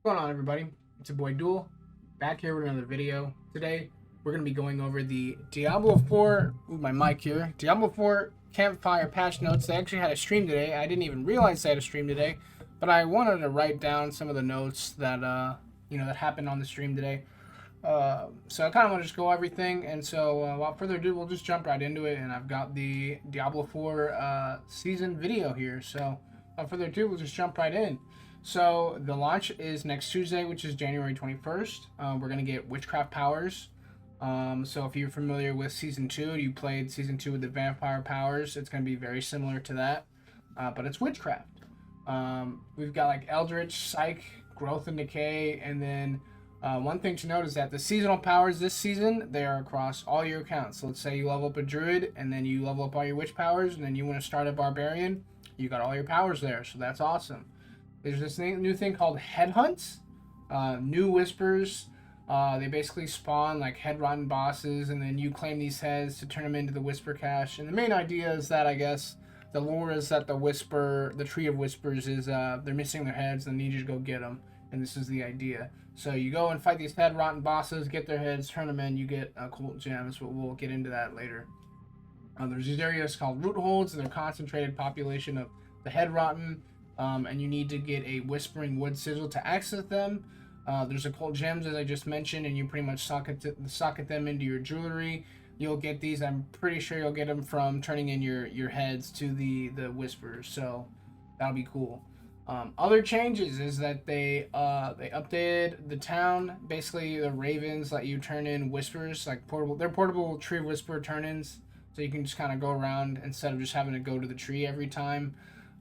What's going on, everybody? It's your boy Duel, back here with another video. Today we're going to be going over the Diablo 4, my mic here, Diablo 4 Campfire patch notes. They actually had a stream today. I didn't even realize they had a stream today, but I wanted to write down some of the notes that that happened on the stream today. So I kind of want to just go everything, and so without further ado, we'll just jump right into it. And I've got the Diablo 4 season video here, so without further ado, we'll just jump right in. So the launch is next Tuesday, which is January 21st. We're gonna get witchcraft powers. So if you're familiar with season 2, you played season 2 with the vampire powers. It's gonna be very similar to that, but it's witchcraft. We've got like Eldritch, Psych, Growth and Decay, and then one thing to note is that the seasonal powers this season, they are across all your accounts. So let's say you level up a druid, and then you level up all your witch powers, and then you want to start a barbarian, you got all your powers there. So that's awesome. There's this new thing called headhunts, new whispers. They basically spawn like head rotten bosses, and then you claim these heads to turn them into the whisper cache. And the main idea is that, I guess, the lore is that the tree of whispers is they're missing their heads and need you to go get them. And this is the idea. So you go and fight these head rotten bosses, get their heads, turn them in, you get cool gems. But we'll get into that later. There's these areas called root holds, and they're concentrated population of the head rotten. And you need to get a whispering wood sigil to access them. There's occult gems, as I just mentioned, and you pretty much socket them into your jewelry. You'll get these. I'm pretty sure you'll get them from turning in your heads to the whispers. So that'll be cool. Other changes is that they updated the town. Basically, the ravens let you turn in whispers, like portable. They're portable tree whisper turn-ins, so you can just kind of go around instead of just having to go to the tree every time.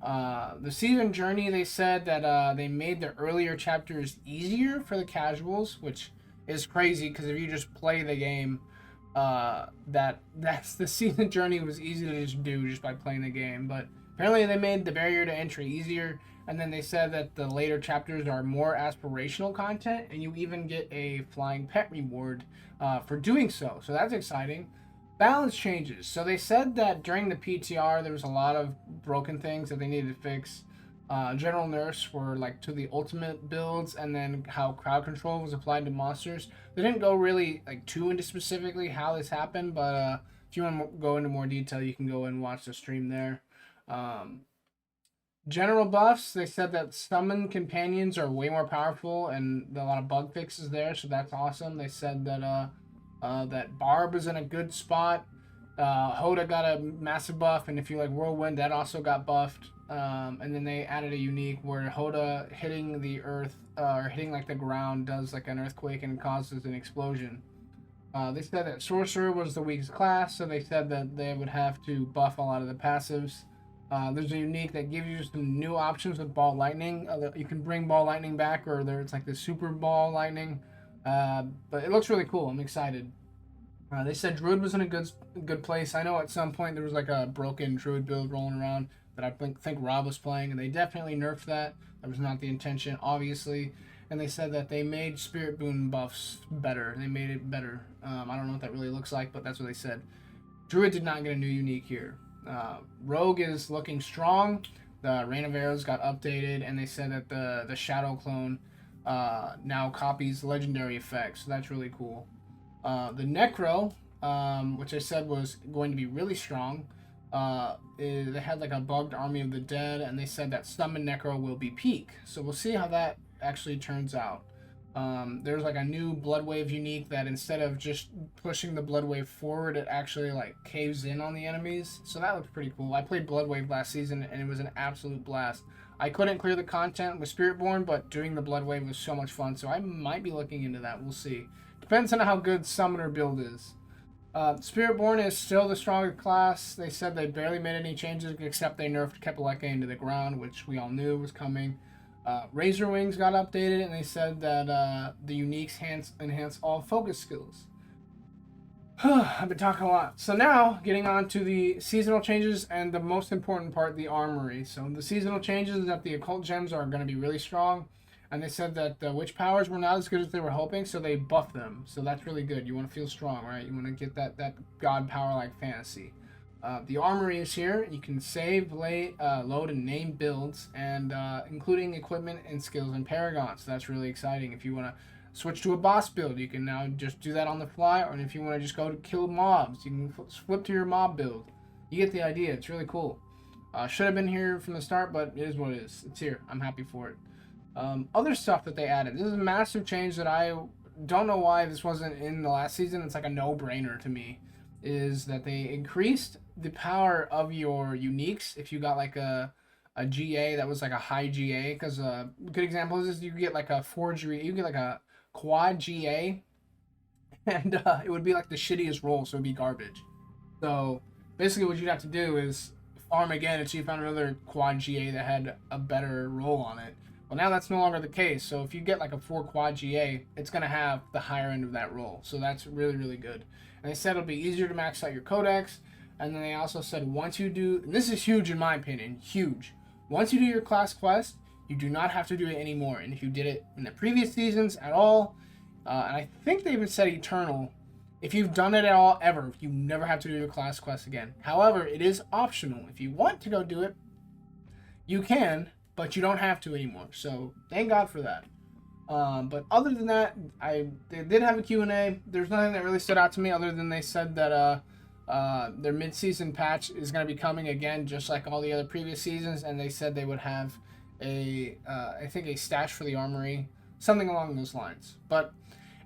The season journey, they said that they made the earlier chapters easier for the casuals, which is crazy because if you just play the game, that's the season journey was easy to just do just by playing the game. But apparently they made the barrier to entry easier, and then they said that the later chapters are more aspirational content, and you even get a flying pet reward for doing so. So that's exciting. Balance changes. So they said that during the PTR there was a lot of broken things that they needed to fix. General nerfs were like to the ultimate builds, and then how crowd control was applied to monsters. They didn't go really like too into specifically how this happened, but if you want to go into more detail, you can go and watch the stream there. Um, General buffs, they said that summon companions are way more powerful, and a lot of bug fixes there, so that's awesome. They said that Barb is in a good spot. Hoda got a massive buff, and if you like Whirlwind, that also got buffed. And then they added a unique where Hoda hitting the earth or hitting like the ground does like an earthquake and causes an explosion. They said that Sorcerer was the weakest class, so they said that they would have to buff a lot of the passives. There's a unique that gives you some new options with Ball Lightning. You can bring Ball Lightning back, or it's like the Super Ball Lightning. But it looks really cool. I'm excited. They said Druid was in a good place. I know at some point there was like a broken Druid build rolling around that I think Rob was playing, and they definitely nerfed that. That was not the intention, obviously. And they said that they made Spirit Boon buffs better. They made it better. I don't know what that really looks like, but that's what they said. Druid did not get a new unique here. Rogue is looking strong. The Rain of Arrows got updated, and they said that the Shadow clone now copies legendary effects, so that's really cool. The Necro, which I said was going to be really strong, they had like a bugged Army of the Dead, and they said that Summon Necro will be peak, so we'll see how that actually turns out. There's like a new Blood Wave unique that instead of just pushing the Blood Wave forward, it actually like caves in on the enemies. So that looks pretty cool. I played Blood Wave last season, and it was an absolute blast. I couldn't clear the content with Spiritborn, but doing the Blood Wave was so much fun, so I might be looking into that. We'll see. Depends on how good Summoner build is. Spiritborn is still the stronger class. They said they barely made any changes, except they nerfed Kepaleka into the ground, which we all knew was coming. Razor Wings got updated, and they said that the uniques enhance all focus skills. I've been talking a lot. So now, getting on to the seasonal changes and the most important part, the armory. So the seasonal changes is that the occult gems are going to be really strong, and they said that the witch powers were not as good as they were hoping, so they buffed them. So that's really good. You want to feel strong, right? You want to get that god power like fantasy. The armory is here. You can save, load, and name builds, and including equipment and skills and paragons. So that's really exciting. If you want to switch to a boss build, you can now just do that on the fly. Or if you want to just go to kill mobs, you can flip to your mob build. You get the idea. It's really cool. Should have been here from the start, but it is what it is. It's here. I'm happy for it. Other stuff that they added. This is a massive change that I don't know why this wasn't in the last season. It's like a no-brainer to me. Is that they increased the power of your uniques if you got like a GA that was like a high GA. Because a good example is you get like a forgery, you get like a quad GA, and it would be like the shittiest roll, so it'd be garbage. So basically, what you'd have to do is farm again until you found another quad GA that had a better roll on it. Well, now that's no longer the case. So if you get like a 4 quad GA, it's going to have the higher end of that roll. So that's really, really good. And they said it'll be easier to max out your codex. And then they also said once you do, and this is huge in my opinion, huge. Once you do your class quest, you do not have to do it anymore. And if you did it in the previous seasons at all, and I think they even said Eternal, if you've done it at all ever, you never have to do your class quest again. However, it is optional. If you want to go do it, you can, but you don't have to anymore. So thank God for that. But other than that, they did have a Q&A. There's nothing that really stood out to me other than they said that their mid-season patch is going to be coming again, just like all the other previous seasons. And they said they would have I think a stash for the armory, something along those lines. But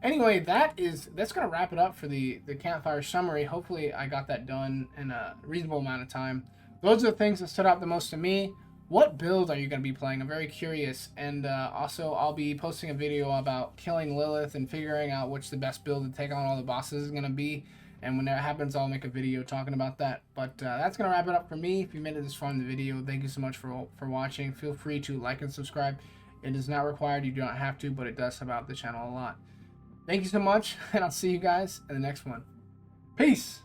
anyway, that's going to wrap it up for the Campfire summary. Hopefully I got that done in a reasonable amount of time. Those are the things that stood out the most to me. What build are you going to be playing? I'm very curious. And also, I'll be posting a video about killing Lilith and figuring out which the best build to take on all the bosses is going to be. And when that happens, I'll make a video talking about that. But that's going to wrap it up for me. If you made it this far in the video, thank you so much for watching. Feel free to like and subscribe. It is not required. You do not have to, but it does help out the channel a lot. Thank you so much, and I'll see you guys in the next one. Peace!